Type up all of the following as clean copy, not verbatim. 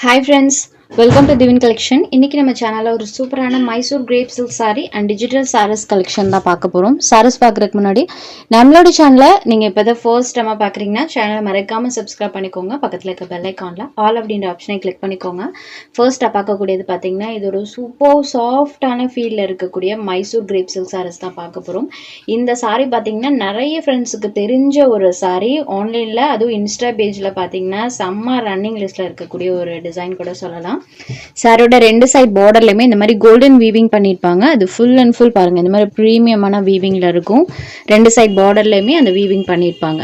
Hi friends, welcome to Divin Collection. இன்னைக்கு நம்ம சேனல்ல ஒரு சூப்பரான Mysore grape silk saree and digital sarees collection தான் பார்க்க போறோம். sarees பார்க்கறதுக்கு முன்னாடி நம்மளோட சேனலை நீங்க இப்பதான் ஃபர்ஸ்ட் டைமா பார்க்கறீங்கன்னா சேனலை மறக்காம subscribe பண்ணிக்கோங்க. பக்கத்துல இருக்க bell iconல all அப்படிங்கற ஆப்ஷனை கிளிக் பண்ணிக்கோங்க. ஃபர்ஸ்டா பார்க்கக்கூடியது பாத்தீங்கன்னா இது ஒரு சூப்பர் சாஃப்ட்டான ஃபீல்ல இருக்கக்கூடிய மைசூர் கிரேப் சில்க் sarees தான் பார்க்க போறோம். இந்த saree பாத்தீங்கன்னா நிறைய ஃப்ரெண்ட்ஸ்க்கு தெரிஞ்ச ஒரு saree ஆன்லைன்ல அதுவும் இன்ஸ்டா பேஜ்ல பாத்தீங்கன்னா செம்ம ரன்னிங் லிஸ்ட்ல இருக்கக்கூடிய ஒரு டிசைன் கூட சொல்லலாம். சாரோட ரெண்டு சைடு பார்டர்லயுமே இந்த மாதிரி கோல்டன் வீவிங் பண்ணிருப்பாங்க. அது ஃபுல் அண்ட் ஃபுல் பாருங்க இந்த மாதிரி பிரீமியமான வீவிங்ல இருக்கும். ரெண்டு சைடு பார்டர்லயுமே அந்த வீவிங் பண்ணிருப்பாங்க.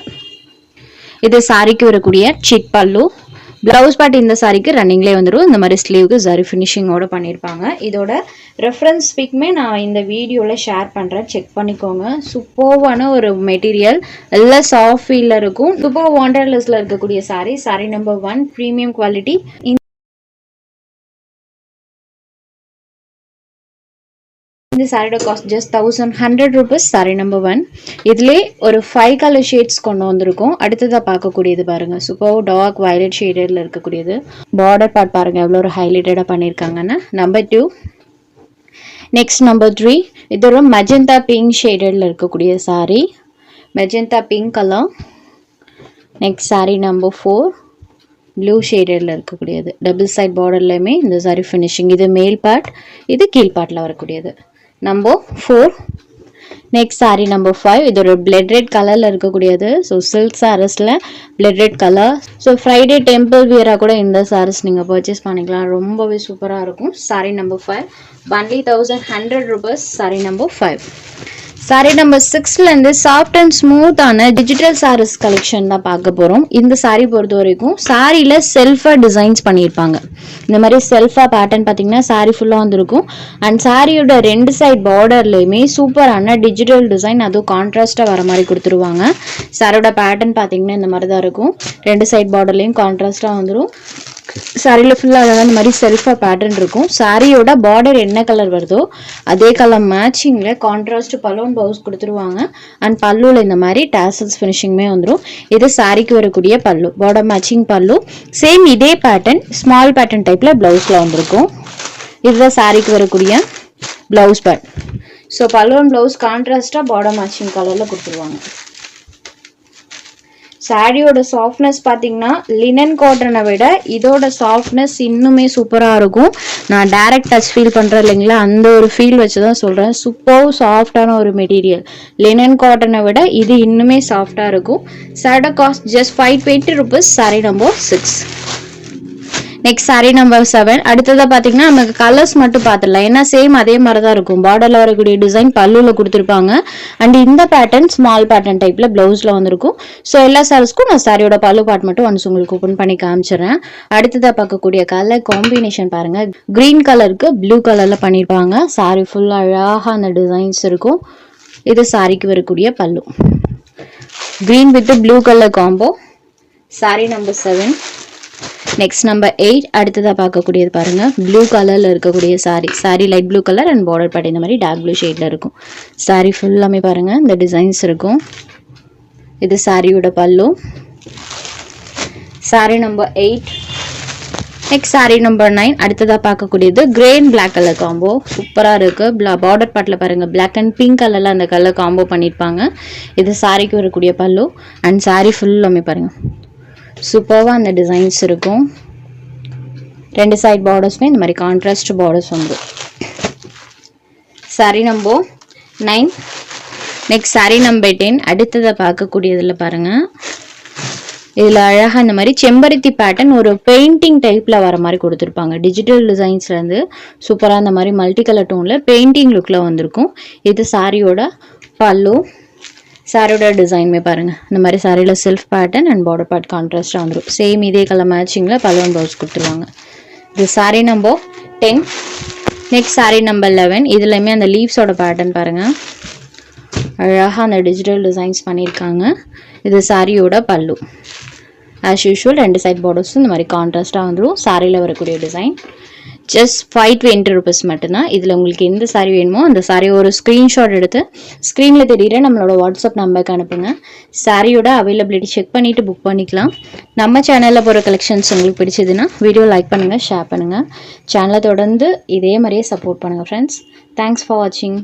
இது சாரிக்கு வரக்கூடிய சிக் பல்லு. பிளவுஸ் பார்ட் இந்த சாரிக்கு ரன்னிங்லேயே வந்துடும். இந்த மாதிரி ஸ்லீவுக்கு ஜரி ஃபினிஷிங்கோட பண்ணியிருப்பாங்க. இதோட ரெஃபரன்ஸ் பிக்மே நான் இந்த வீடியோவில் ஷேர் பண்ணுறேன், செக் பண்ணிக்கோங்க. சூப்பர்வான ஒரு மெட்டீரியல், எல்லாம் சாஃப்ட் ஃபீலில் இருக்கும். சூப்பர் வாண்டர்லெஸ்ல இருக்கக்கூடிய சாரி நம்பர் 1 ப்ரீமியம் குவாலிட்டி. இந்த சாரியோட cost just 1100 rupees. Sari number 1. இதுலேயே ஒரு 5 கலர் ஷேட்ஸ் கொண்டு வந்திருக்கும். அடுத்ததாக பார்க்கக்கூடியது பாருங்க, சூப்பர் டார்க் வயலட் ஷேடட்ல இருக்கக்கூடியது. பார்டர் பார்ட் பாருங்க எவ்வளோ ஒரு ஹைலைட்டடாக பண்ணியிருக்காங்கன்னா. நம்பர் 2. Next number 3. இது ஒரு மெஜந்தா பிங்க் ஷேடட்ல இருக்கக்கூடிய sari, magenta pink colour. Next sorry number 4. Blue ஷேடட்ல இருக்கக்கூடியது. டபுள் சைட் பார்டர்லையுமே இந்த சாரி ஃபினிஷிங். இது மேல் பார்ட், இது கீழ் பார்ட்டில் வரக்கூடியது. நம்பர் 4. Next sorry number 5. இது ஒரு பிளட் ரெட் கலர்ல இருக்கக்கூடியது. ஸோ சில்க் சாரீஸ்ல blood red colour. So Friday temple வியரா கூட இந்த சாரீஸ் நீங்க பர்ச்சேஸ் பண்ணிக்கலாம். ரொம்பவே சூப்பரா இருக்கும். Sari number 5 only 1100 rupees. Sari number 5. Sari number 6ல இருந்து சாஃப்ட் அண்ட் ஸ்மூத்தான டிஜிட்டல் சாரீஸ் கலெக்ஷன் தான் பார்க்க போறோம். இந்த சாரி பொறுத்த வரைக்கும் சாரியில செல்ஃபா டிசைன்ஸ் பண்ணியிருப்பாங்க. இந்த மாதிரி செல்ஃபா பேட்டர்ன் பார்த்தீங்கன்னா சாரி ஃபுல்லா வந்துருக்கும். அண்ட் சாரியோட ரெண்டு சைட் பார்டர்லயுமே சூப்பரான டிஜிட்டல் டிசைன், அதுவும் கான்ட்ராஸ்டா வர மாதிரி கொடுத்துருவாங்க. சாரியோட பேட்டர்ன் பார்த்தீங்கன்னா இந்த மாதிரி தான் இருக்கும். ரெண்டு சைட் பார்டர்லயும் கான்ட்ராஸ்டா வந்துடும். சாரியில் ஃபுல்லாக இந்த மாதிரி செல்ஃபாக பேட்டர்ன் இருக்கும். சாரியோட பார்டர் என்ன கலர் வருதோ அதே கலர் மேட்சிங்கில் கான்ட்ராஸ்ட் பலூன் பவுஸ் கொடுத்துருவாங்க. அண்ட் பல்லுவில் இந்த மாதிரி டாசல்ஸ் ஃபினிஷிங்குமே வந்துடும். இது சாரிக்கு வரக்கூடிய பல்லு, பார்டர் மேட்சிங் பல்லு. சேம் இதே பேட்டர்ன் ஸ்மால் பேட்டர்ன் டைப்பில் ப்ளவுஸில் வந்திருக்கும். இதுதான் சாரிக்கு வரக்கூடிய ப்ளவுஸ் பேட். ஸோ பல்லுவன் ப்ளவுஸ் கான்ட்ராஸ்டாக பார்டர் மேட்சிங் கலரில் கொடுத்துருவாங்க. சாரியோட சாஃப்ட்னஸ் பார்த்தீங்கன்னா லினன் காட்டனை விட இதோட சாஃப்ட்னஸ் இன்னுமே சூப்பராக இருக்கும். நான் டைரக்ட் டச் ஃபீல் பண்ணுறேன் இல்லைங்களா, அந்த ஒரு ஃபீல் வச்சு தான் சொல்கிறேன். சூப்பர் சாஃப்டான ஒரு மெட்டீரியல். லினன் காட்டனை விட இது இன்னுமே சாஃப்டாக இருக்கும். சாரியோட cost just 520 rupees. Sari number 6. Next sorry number 7. அடுத்ததாக பார்த்தீங்கன்னா நமக்கு கலர்ஸ் மட்டும் பார்த்துடலாம். ஏன்னா சேம் அதே மாதிரி தான் இருக்கும். பார்டரில் வரக்கூடிய டிசைன் பல்லுவில் கொடுத்துருப்பாங்க. அண்ட் இந்த பேட்டர்ன் ஸ்மால் பேட்டர்ன் டைப்பில் ப்ளவுஸில் வந்திருக்கும். ஸோ எல்லா சாரீஸ்க்கும் நான் சாரியோட பல்லு பார்ட் மட்டும் ஒன்ஸ் உங்களுக்கு ஓப்பன் பண்ணி காமிச்சிடுறேன். அடுத்ததாக பார்க்கக்கூடிய கலர் காம்பினேஷன் பாருங்கள். க்ரீன் கலருக்கு ப்ளூ கலரில் பண்ணியிருப்பாங்க. சாரி ஃபுல்லாக அழகாக அந்த டிசைன்ஸ் இருக்கும். இது சாரிக்கு வரக்கூடிய பல்லு, green with blue colour combo. Sorry number 7. Next number 8. அடுத்ததாக பார்க்கக்கூடியது பாருங்க, ப்ளூ கலர்ல இருக்கக்கூடிய sorry light blue colour and border part இந்த மாதிரி டார்க் ப்ளூ ஷேட்ல இருக்கும். சாரி ஃபுல்லாமே பாருங்க இந்த டிசைன்ஸ் இருக்கும். இது சாரியோட பல்லு. Sari number 8. Next sorry number 9. அடுத்ததாக பார்க்கக்கூடியது grey and black colour combo. சூப்பராக இருக்கு. பார்டர் பார்ட்ல பாருங்க பிளாக் அண்ட் பிங்க் கலர்ல அந்த கலர் காம்போ பண்ணியிருப்பாங்க. இது சாரிக்கு வரக்கூடிய பல்லு. அண்ட் சாரி ஃபுல்லாமே பாருங்க சூப்பராக அந்த டிசைன்ஸ் இருக்கும். ரெண்டு சைட் பார்டர்ஸ்மே இந்த மாதிரி கான்ட்ராஸ்ட் பார்டர்ஸ் வந்துடும். Sorry number 9. Next sorry number 10. அடுத்ததை பார்க்கக்கூடியதில் பாருங்க, இதில் அழகாக இந்த மாதிரி செம்பருத்தி பேட்டர்ன் ஒரு பெயிண்டிங் டைப்பில் வர மாதிரி கொடுத்துருப்பாங்க. டிஜிட்டல் டிசைன்ஸ்லேருந்து சூப்பராக இந்த மாதிரி மல்டி கலர் டோனில் பெயிண்டிங் லுக்கில் வந்திருக்கும். இது சாரியோட பல்லு. சாரியோட டிசைனுமே பாருங்க இந்த மாதிரி சாரியில் self pattern and border part கான்ட்ராஸ்டாக வந்துடும். சேம் இதே கலர் மேட்சிங்கில் பலூன் ப்ளவுஸ் கொடுத்துருவாங்க. இது sari number 10. Next sorry number 11. இதுலையுமே அந்த லீவ்ஸோட பேட்டர்ன் பாருங்க, அழகாக அந்த டிஜிட்டல் டிசைன்ஸ் பண்ணியிருக்காங்க. இது சாரியோட பல்லு. ஆஸ் யூஷுவல் ரெண்டு சைட் பார்டர்ஸும் இந்த மாதிரி கான்ட்ராஸ்டாக வந்துடும். சாரியில் வரக்கூடிய டிசைன் ஜஸ்ட் 520 ருபீஸ் மட்டும்தான். இதில் உங்களுக்கு எந்த சாரீ வேணுமோ அந்த சாரீ ஒரு ஸ்க்ரீன்ஷாட் எடுத்து ஸ்க்ரீனில் தெரியுற நம்மளோட வாட்ஸ்அப் நம்பருக்கு அனுப்புங்க. சாரியோட அவைலபிலிட்டி செக் பண்ணிவிட்டு புக் பண்ணிக்கலாம். நம்ம சேனலில் போகிற கலெக்ஷன்ஸ் உங்களுக்கு பிடிச்சதுன்னா வீடியோ லைக் பண்ணுங்கள், ஷேர் பண்ணுங்கள். சேனலை தொடர்ந்து இதே மாதிரியே சப்போர்ட் பண்ணுங்கள் ஃப்ரெண்ட்ஸ். தேங்க்ஸ் ஃபார் வாட்சிங்.